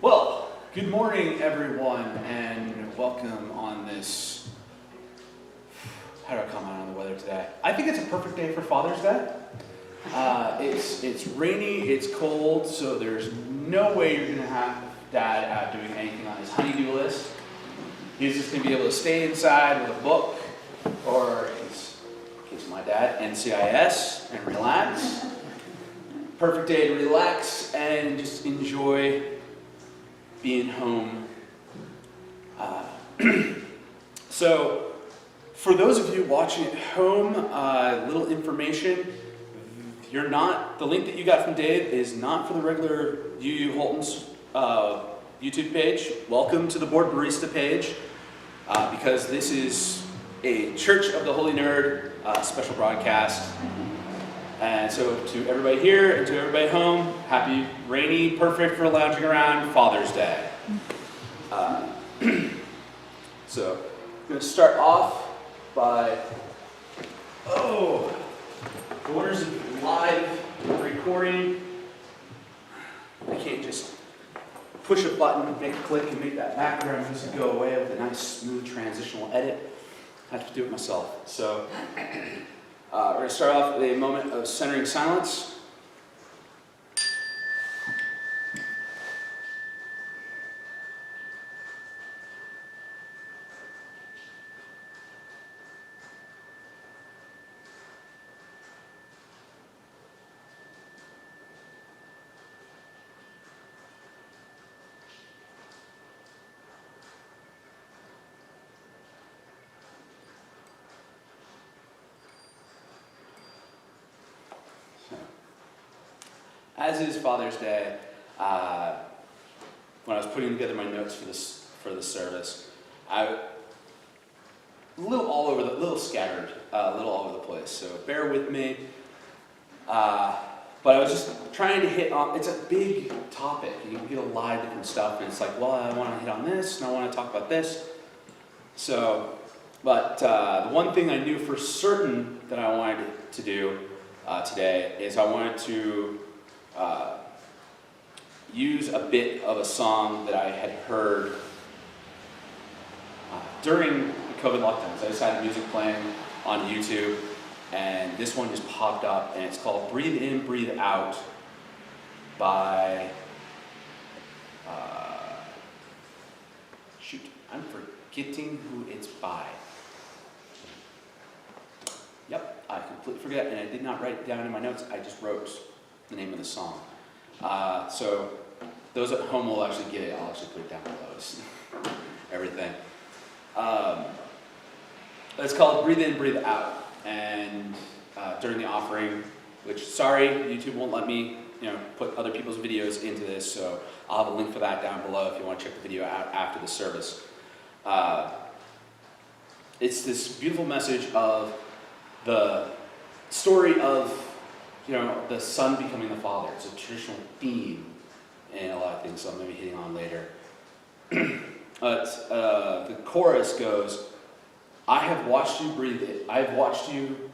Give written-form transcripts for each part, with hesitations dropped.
Well, good morning, everyone, and welcome on this. How do I comment on the weather today? I think it's a perfect day for Father's Day. It's rainy, it's cold, so there's no way you're gonna have Dad out doing anything on his honey-do list. He's just gonna be able to stay inside with a book, or in case of my dad, NCIS, and relax. Perfect day to relax and just enjoy being home. So, for those of you watching at home, little information. The link that you got from Dave is not for the regular UU Holton's YouTube page. Welcome to the Board Barista page, because this is a Church of the Holy Nerd special broadcast. And so to everybody here and to everybody home, happy, rainy, perfect for lounging around Father's Day. So I'm going to start off by, the wonders of live recording. I can't just push a button, make a click, and make that background music go away with a nice, smooth, transitional edit. I have to do it myself. So we're going to start off with a moment of centering silence. As is Father's Day, when I was putting together my notes for this service, a little scattered, a little all over the place. So bear with me. But I was just trying to hit on. It's a big topic. You can get a lot of different stuff, and it's like, well, I want to hit on this, and I want to talk about this. So, but the one thing I knew for certain that I wanted to do today is I wanted to use a bit of a song that I had heard during the COVID lockdowns. I just had music playing on YouTube, and this one just popped up, and it's called Breathe In, Breathe Out by, I'm forgetting who it's by. Yep, I completely forget, and I did not write it down in my notes. I just wrote the name of the song. So those at home will actually get it. I'll actually put it down below. Everything. It's called Breathe In, Breathe Out. And during the offering, which, sorry, YouTube won't let me put other people's videos into this, so I'll have a link for that down below if you want to check the video out after the service. It's this beautiful message of the story of the son becoming the father. It's a traditional theme in a lot of things, so I'm going to be hitting on later. But the chorus goes, I have watched you breathe it. I have watched you.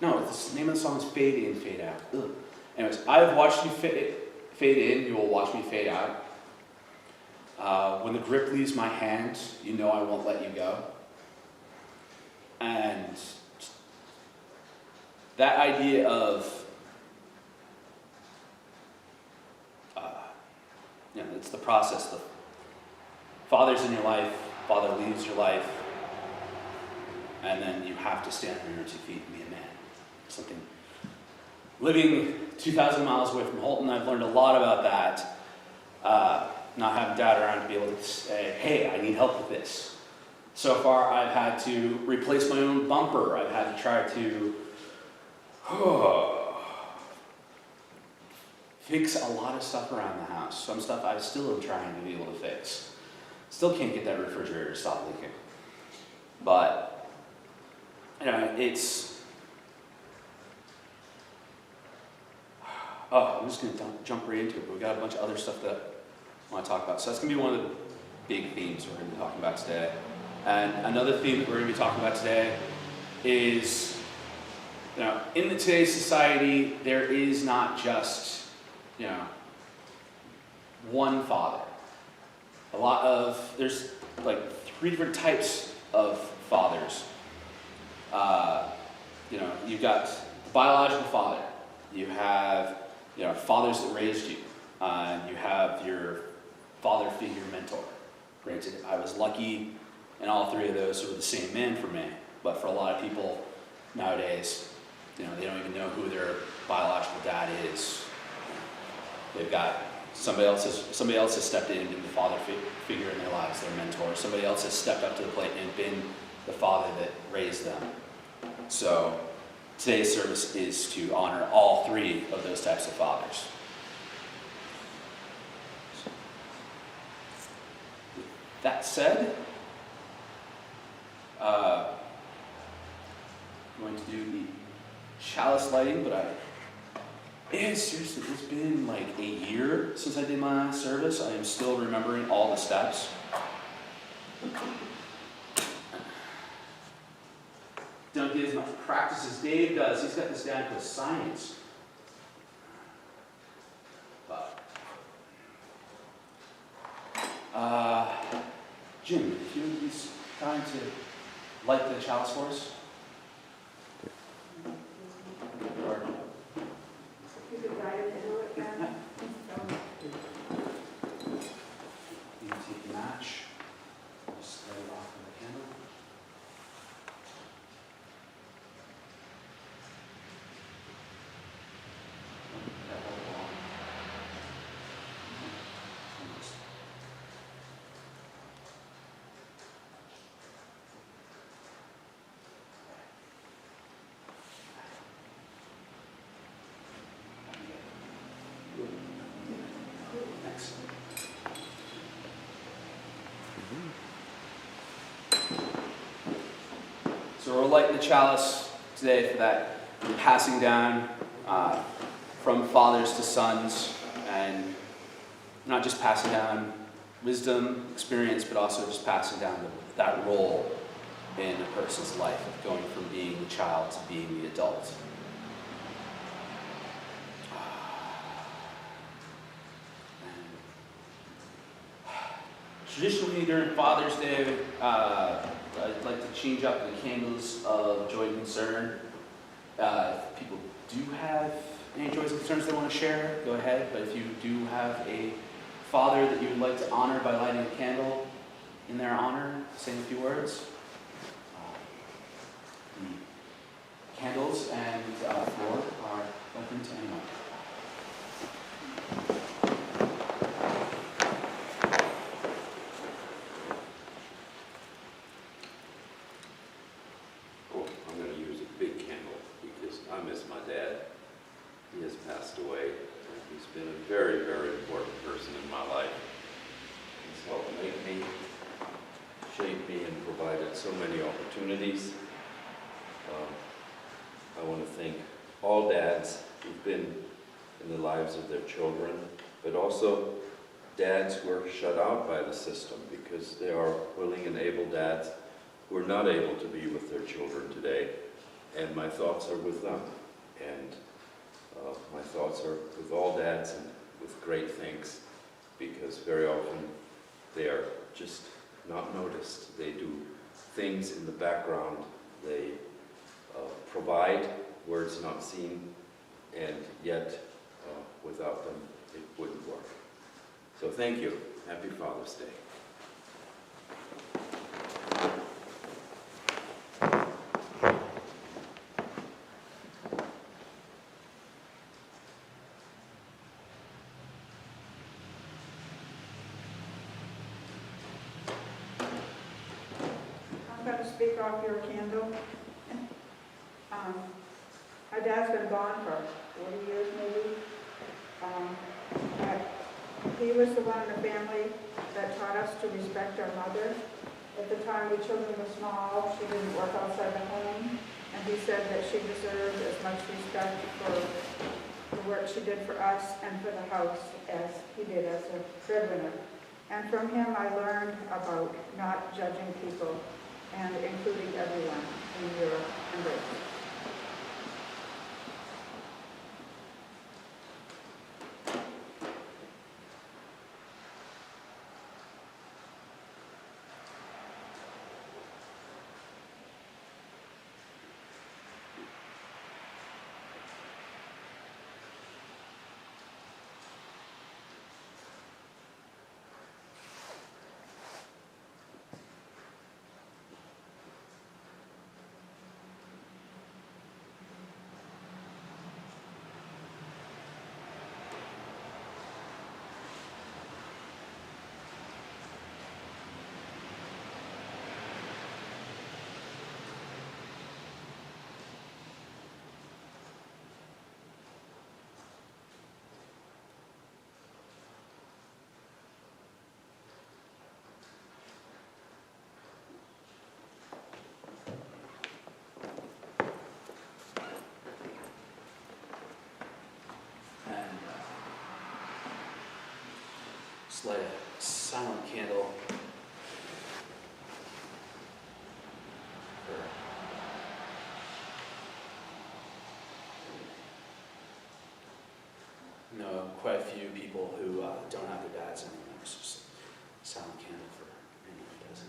No, the name of the song is Fade In, Fade Out. Ugh. Anyways, I have watched you fade in. You will watch me fade out. When the grip leaves my hand, you know I won't let you go. And that idea of it's the process. The father's in your life, father leaves your life, and then you have to stand on your 2 feet and be a man. Something. Living 2,000 miles away from Holton, I've learned a lot about that. Not having Dad around to be able to say, hey, I need help with this. So far, I've had to replace my own bumper. I've had to try to fix a lot of stuff around the house. Some stuff I still am trying to be able to fix. Still can't get that refrigerator to stop leaking. But, it's... I'm just going to jump right into it, but we've got a bunch of other stuff that I want to talk about. So that's going to be one of the big themes we're going to be talking about today. And another theme that we're going to be talking about today is, in today's society, there is not just, one father. there's like 3 different types of fathers. You've got the biological father. You have, fathers that raised you. You have your father figure mentor. Granted, I was lucky, and all 3 of those were the same man for me. But for a lot of people nowadays, they don't even know who their biological dad is. They've got somebody else has stepped in and been the father figure in their lives, their mentor. Somebody else has stepped up to the plate and been the father that raised them. So today's service is to honor all 3 of those types of fathers. That said, I'm going to do the chalice lighting, but seriously, it's been like a year since I did my last service. I am still remembering all the steps. Don't get as much practice as Dave does. He's got this down to a science. But, Jim, if you would be kind to light the chalice for us. You can take the match. Just light it off with the candle. So we're lighting the chalice today for that passing down from fathers to sons, and not just passing down wisdom, experience, but also just passing down that role in a person's life of going from being the child to being the adult. Traditionally, during Father's Day, I'd like to change up the candles of joy and concern. If people do have any joys and concerns they want to share, go ahead. But if you do have a father that you would like to honor by lighting a candle in their honor, saying a few words. The candles and floor are open to anyone. Very, very important person in my life. He's helped make me, shape me, and provided so many opportunities. I want to thank all dads who've been in the lives of their children, but also dads who are shut out by the system because there are willing and able dads who are not able to be with their children today. And my thoughts are with them. And my thoughts are with all dads and with great thanks, because very often they are just not noticed. They do things in the background. They provide where it's not seen, and yet without them it wouldn't work. So thank you. Happy Father's Day. Speak off your candle. My dad's been gone for 40 years maybe. But he was the one in the family that taught us to respect our mother. At the time the children were small, she didn't work outside the home, and he said that she deserved as much respect for the work she did for us and for the house as he did as a breadwinner. And from him I learned about not judging people and including everyone in your embrace. Just light a silent candle. No, quite a few people who don't have their dads anymore. It's just a silent candle for anyone who doesn't.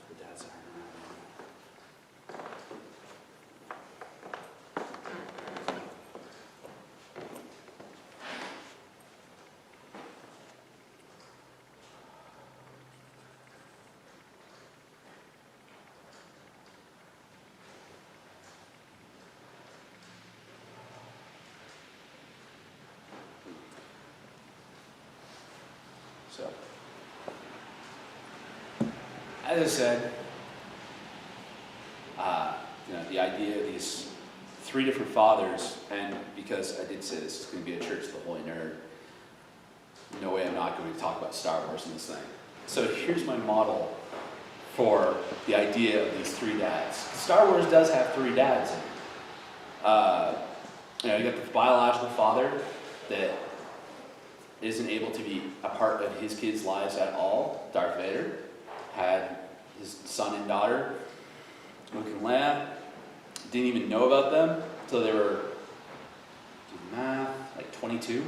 The dads aren't around anymore. So, as I said, the idea of these three different fathers, and because I did say this is going to be a church of the holy nerd, no way I'm not going to talk about Star Wars in this thing. So here's my model for the idea of these three dads. Star Wars does have three dads in it. You got the biological father that isn't able to be a part of his kids' lives at all. Darth Vader had his son and daughter, Luke and Leia. Didn't even know about them until they were, do the math, like 22. You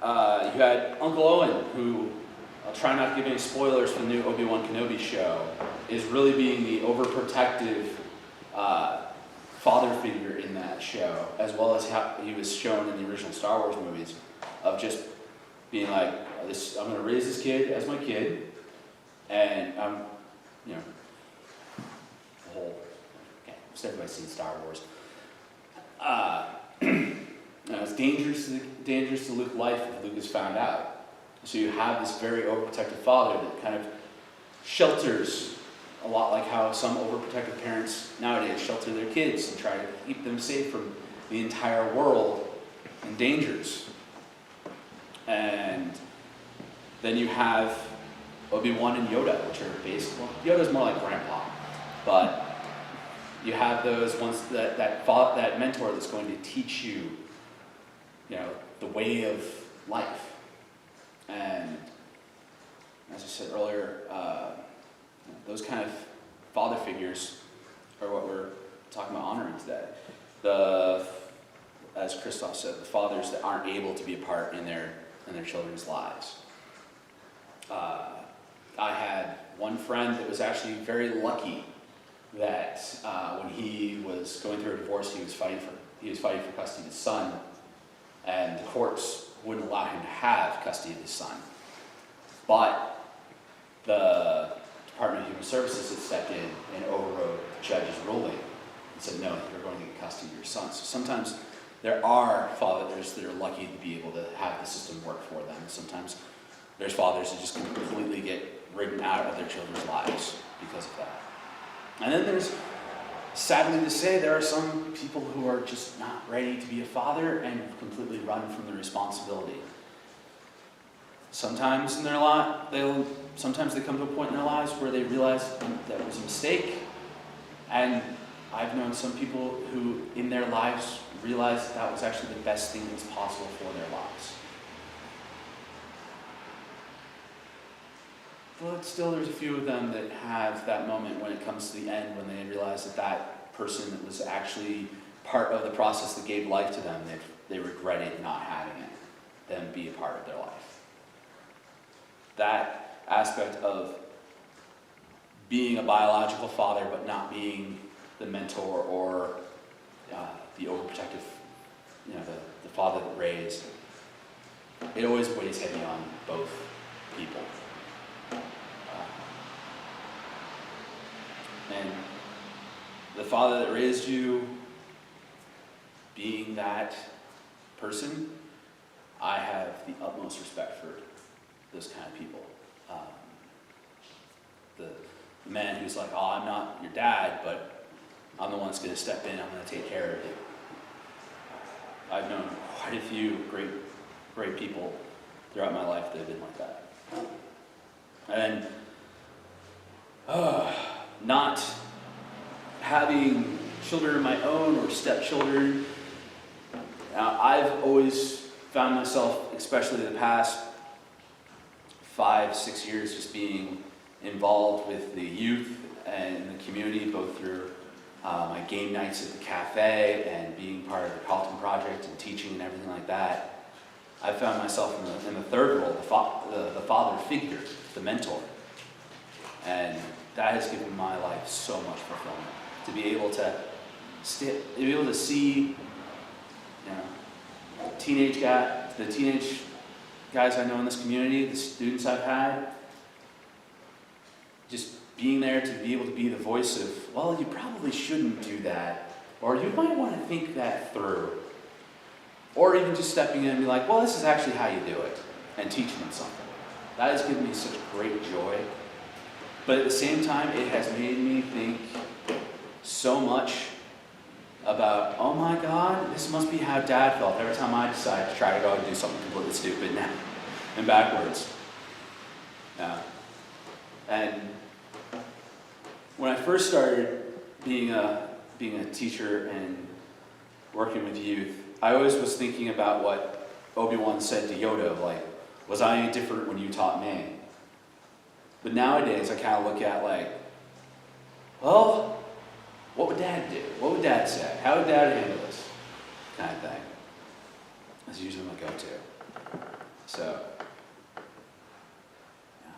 had Uncle Owen, who, I'll try not to give any spoilers for the new Obi-Wan Kenobi show, is really being the overprotective father figure in that show, as well as how he was shown in the original Star Wars movies, of just being like, I'm going to raise this kid as my kid, and I'm, the whole, okay, everybody's seen Star Wars. It's dangerous to Luke's life if Luke is found out. So you have this very overprotective father that kind of shelters, a lot like how some overprotective parents nowadays shelter their kids and try to keep them safe from the entire world and dangers. And then you have Obi-Wan and Yoda, which are basically, Yoda's more like grandpa, but you have those ones that mentor that's going to teach you, the way of life. And as I said earlier, those kind of father figures are what we're talking about honoring today. As Christoph said, the fathers that aren't able to be a part in their children's lives. I had one friend that was actually very lucky that when he was going through a divorce, he was fighting for custody of his son, and the courts wouldn't allow him to have custody of his son. But the Department of Human Services had stepped in and overrode the judge's ruling and said, no, you're going to get custody of your son. So sometimes there are fathers that are lucky to be able to have the system work for them. Sometimes there's fathers that just completely get ridden out of their children's lives because of that. And then there's, sadly to say, there are some people who are just not ready to be a father and completely run from the responsibility. Sometimes in their life, sometimes they come to a point in their lives where they realize that it was a mistake. And I've known some people who, in their lives, realized that was actually the best thing that was possible for their lives. But still, there's a few of them that have that moment when it comes to the end, when they realize that person that was actually part of the process that gave life to them, they regretted not having them be a part of their life. That aspect of being a biological father but not being the mentor or the overprotective, the father that raised, it always weighs heavy on both people. And the father that raised you, being that person, I have the utmost respect for those kind of people. The man who's like, oh, I'm not your dad, but I'm the one that's going to step in, I'm going to take care of you. I've known quite a few great people throughout my life that have been like that. And not having children of my own or stepchildren, I've always found myself, especially the past 5, 6 years, just being involved with the youth and the community, both through my game nights at the cafe and being part of the Carlton Project and teaching and everything like that. I found myself in the third role, the father figure, the mentor. And that has given my life so much fulfillment. To be able to see, you know, the teenage guys I know in this community, the students I've had, just being there to be able to be the voice of, well, you probably shouldn't do that, or you might want to think that through. Or even just stepping in and be like, well, this is actually how you do it, and teaching them something. That has given me such great joy. But at the same time, it has made me think so much about, oh my God, this must be how Dad felt every time I decided to try to go and do something completely stupid now and backwards. Yeah. And when I first started being a teacher and working with youth, I always was thinking about what Obi-Wan said to Yoda, like, was I any different when you taught me? But nowadays, I kind of look at like, well, what would Dad do? What would Dad say? How would Dad handle this kind of thing? That's usually my go-to. So, I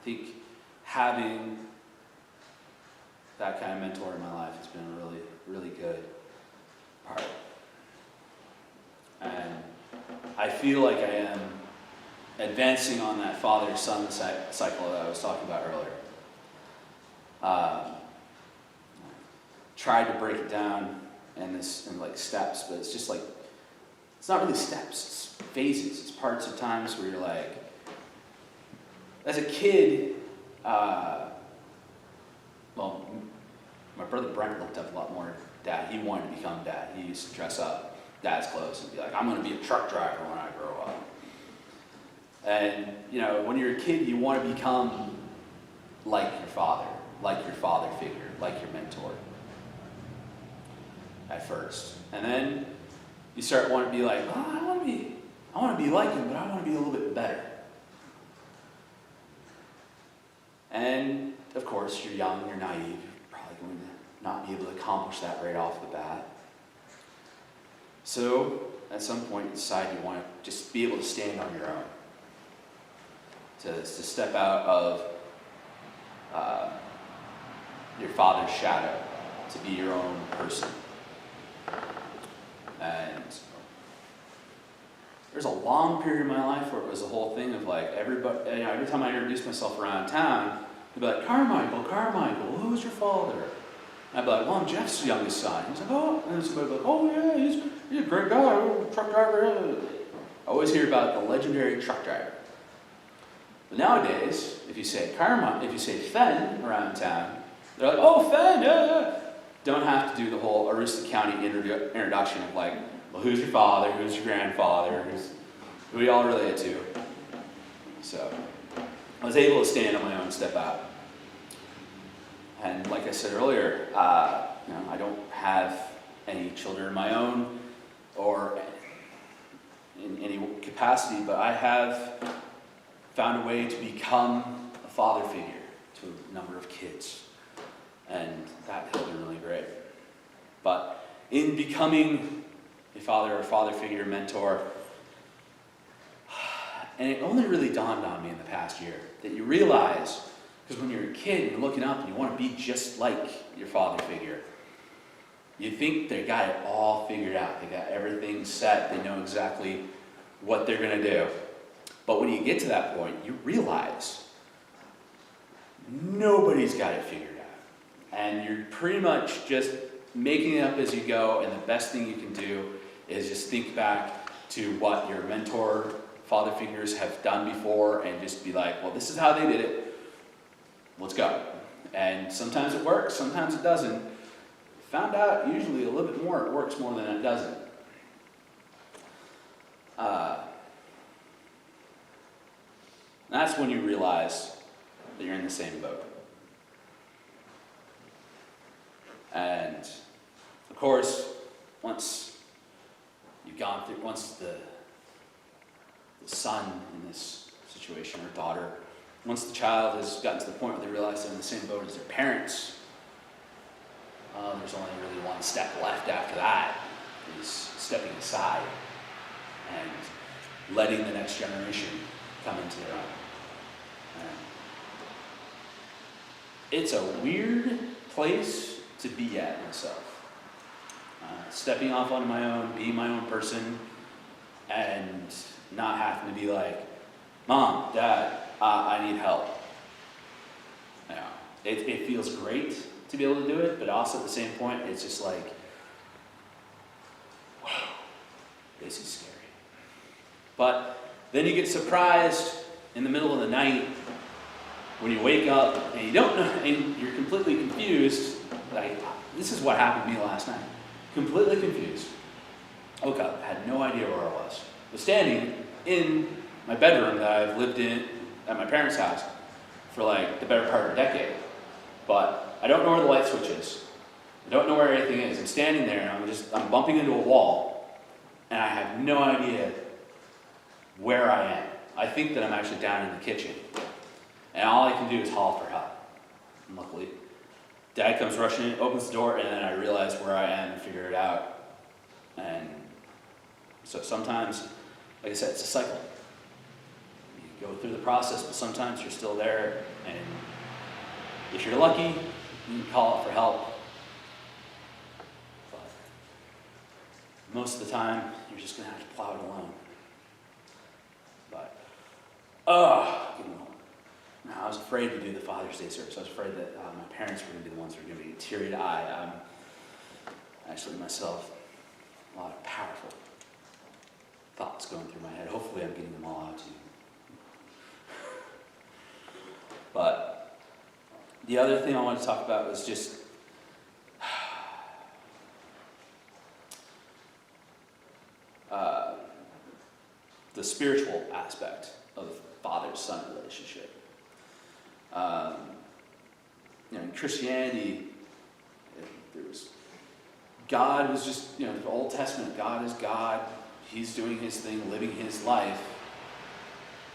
think having that kind of mentor in my life has been a really, really good part. And I feel like I am advancing on that father-son cycle that I was talking about earlier. Tried to break it down in like steps, but it's just like, it's not really steps, it's phases. It's parts of times where you're like, as a kid, well, my brother Brent looked up a lot more at Dad. He wanted to become Dad. He used to dress up Dad's clothes and be like, I'm going to be a truck driver when I grow up. And, you know, when you're a kid, you want to become like your father figure, like your mentor at first. And then you start wanting to be like, oh, I want to be like him, but I want to be a little bit better. And, of course, you're young, you're naive, you're probably going to not be able to accomplish that right off the bat. So, at some point, you decide you want to just be able to stand on your own. To step out of your father's shadow, to be your own person. And there's a long period of my life where it was a whole thing of like, everybody, you know, every time I introduced myself around town, they'd be like, Carmichael, who's your father? And I'd be like, well, I'm Jeff's youngest son. He's like, oh, and then somebody would be like, oh yeah, he's a great guy, truck driver. I always hear about the legendary truck driver. But nowadays, if you say Fenn around town, they're like, oh, Fenn, yeah. Don't have to do the whole Aroostook County introduction of like, well, who's your father, who's your grandfather, who are y'all related to? So, I was able to stand on my own, step out. And like I said earlier, you know, I don't have any children of my own or in any capacity, but I have found a way to become a father figure to a number of kids. And that has been really great. But in becoming a father figure, mentor, and it only really dawned on me in the past year that you realize, because when you're a kid and you're looking up and you want to be just like your father figure, you think they got it all figured out. They got everything set. They know exactly what they're going to do. But when you get to that point, you realize nobody's got it figured out. And you're pretty much just making it up as you go, and the best thing you can do is just think back to what your mentor, father figures have done before, and just be like, well, this is how they did it. Let's go. And sometimes it works, sometimes it doesn't. Found out usually a little bit more, it works more than it doesn't. That's when you realize that you're in the same boat. And of course, once gone through, once the son in this situation, or daughter, once the child has gotten to the point where they realize they're in the same boat as their parents, there's only really one step left after that, is stepping aside and letting the next generation come into their own. It's a weird place to be at myself. Stepping off on my own, being my own person, and not having to be like, Mom, Dad, I need help. Yeah, it feels great to be able to do it, but also at the same point, it's just like, wow, this is scary. But then you get surprised in the middle of the night when you wake up and you don't know, and you're completely confused. Like, this is what happened to me last night. Completely confused. Woke up, had no idea where I was. Was standing in my bedroom that I've lived in at my parents' house for like the better part of a decade. But I don't know where the light switch is. I don't know where anything is. I'm standing there and I'm bumping into a wall, and I have no idea where I am. I think that I'm actually down in the kitchen. And all I can do is holler for help. And luckily, Dad comes rushing in, opens the door, and then I realize where I am and figure it out. And so sometimes, like I said, it's a cycle. You go through the process, but sometimes you're still there, and if you're lucky, you can call out for help. But most of the time, you're just going to have to plow it alone. But, I was afraid to do the Father's Day service. I was afraid that my parents were going to be the ones who were going to be teary-eyed. Actually, myself, a lot of powerful thoughts going through my head. Hopefully, I'm getting them all out to you. But the other thing I wanted to talk about was just the spiritual aspect of the father-son relationship. In Christianity, God was just, the Old Testament, God is God. He's doing his thing, living his life.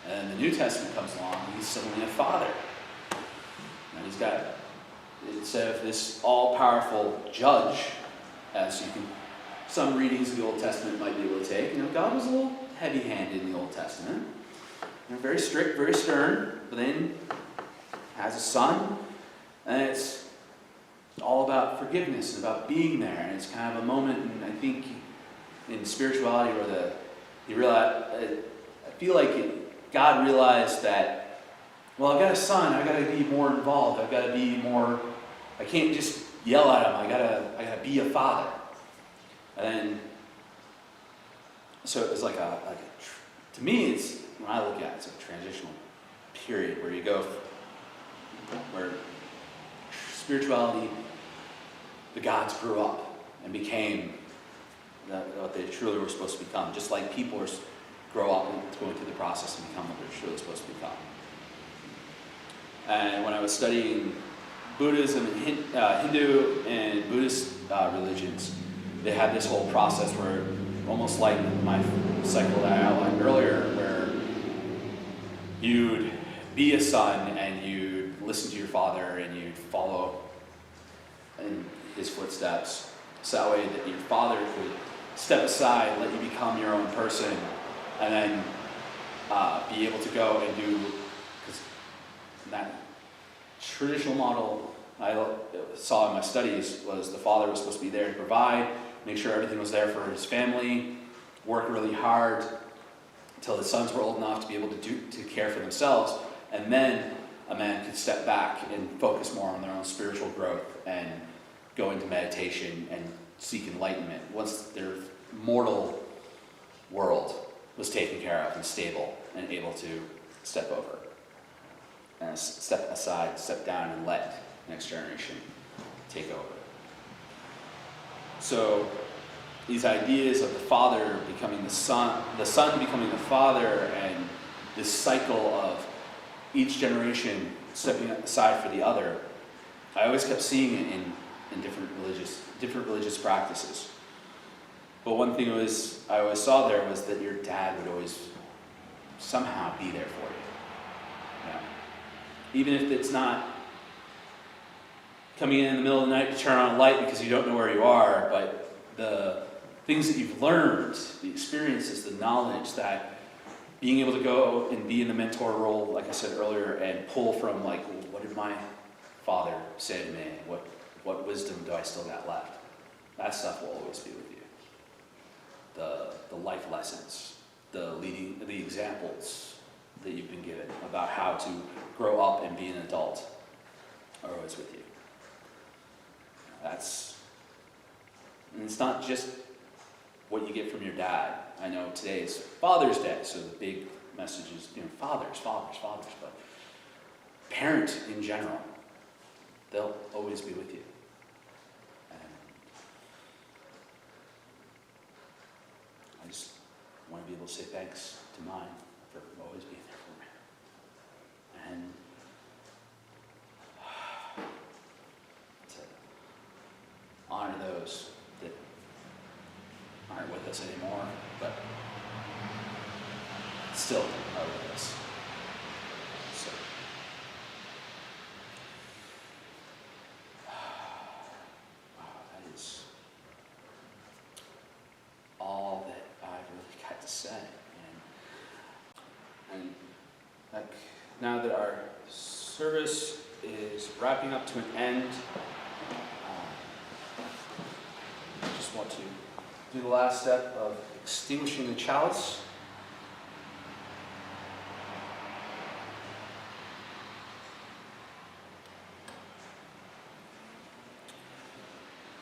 And the New Testament comes along, and he's suddenly a father. And he's got, instead of this all-powerful judge, as you can, some readings of the Old Testament might be able to take, God was a little heavy-handed in the Old Testament. Very strict, very stern, but then has a son, and it's all about forgiveness and about being there. And it's kind of a moment, and I think in spirituality where you realize, I feel like God realized that, well, I've got a son, I've got to be more involved, I've got to be more, I can't just yell at him, I gotta be a father. And then, so it's like to me, it's, when I look at it, it's a transitional period where you go, where spirituality, the gods grew up and became what they truly were supposed to become, just like people grow up and going through the process and become what they're truly supposed to become. And when I was studying Buddhism and Hindu and Buddhist religions, they had this whole process where, almost like my cycle that I outlined earlier, where you'd be a son and you'd listen to your father and you'd follow in his footsteps, so that way that your father could step aside, let you become your own person, and then be able to go and do, because that traditional model I saw in my studies was the father was supposed to be there to provide, make sure everything was there for his family, work really hard until the sons were old enough to be able to care for themselves, and then a man could step back and focus more on their own spiritual growth and go into meditation and seek enlightenment once their mortal world was taken care of and stable and able to step over and step aside, step down, and let the next generation take over. So these ideas of the father becoming the son becoming the father, and this cycle of each generation stepping aside for the other, I always kept seeing it in different religious practices. But one thing I always saw there was that your dad would always somehow be there for you. Yeah. Even if it's not coming in the middle of the night to turn on a light because you don't know where you are, but the things that you've learned, the experiences, the knowledge, that being able to go and be in the mentor role, like I said earlier, and pull from like, what did my father say to me? What wisdom do I still got left? That stuff will always be with you. The life lessons, the examples that you've been given about how to grow up and be an adult are always with you. And it's not just what you get from your dad. I know today is Father's Day, so the big message is, fathers, but parent in general, they'll always be with you. And I just want to be able to say thanks to mine for always being there for me. And to honor those that aren't with us anymore, but still are with us. So, wow, that is all that I've really got to say. And like, now that our service is wrapping up to an end, I just want to do the last step of extinguishing the chalice.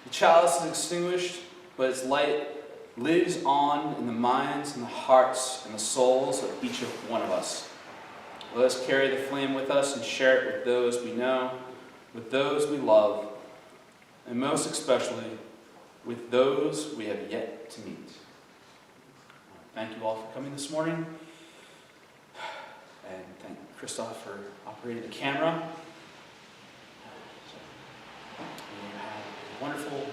The chalice is extinguished, but its light lives on in the minds and the hearts and the souls of each of one of us. Let us carry the flame with us and share it with those we know, with those we love, and most especially with those we have yet to meet. Thank you all for coming this morning, and thank Christoph for operating the camera. You have a wonderful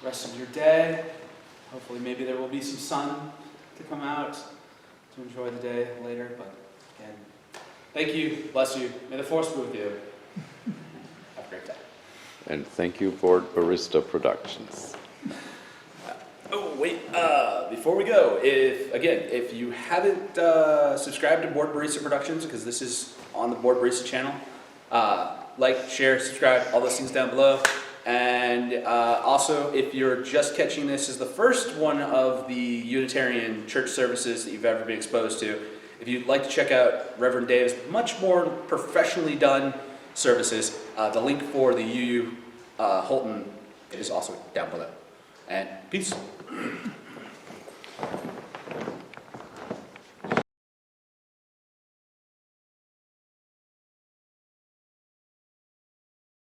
rest of your day. Hopefully maybe there will be some sun to come out to enjoy the day later, but again, thank you, bless you, may the force be with you. Have a great day. And thank you, Board Barista Productions. Oh, wait, before we go, if you haven't subscribed to Board Barista Productions, because this is on the Board Barista channel, like, share, subscribe, all those things down below. And also, if you're just catching this as the first one of the Unitarian church services that you've ever been exposed to, if you'd like to check out Reverend Dave's much more professionally done services, the link for the UU Holton is also down below. And peace.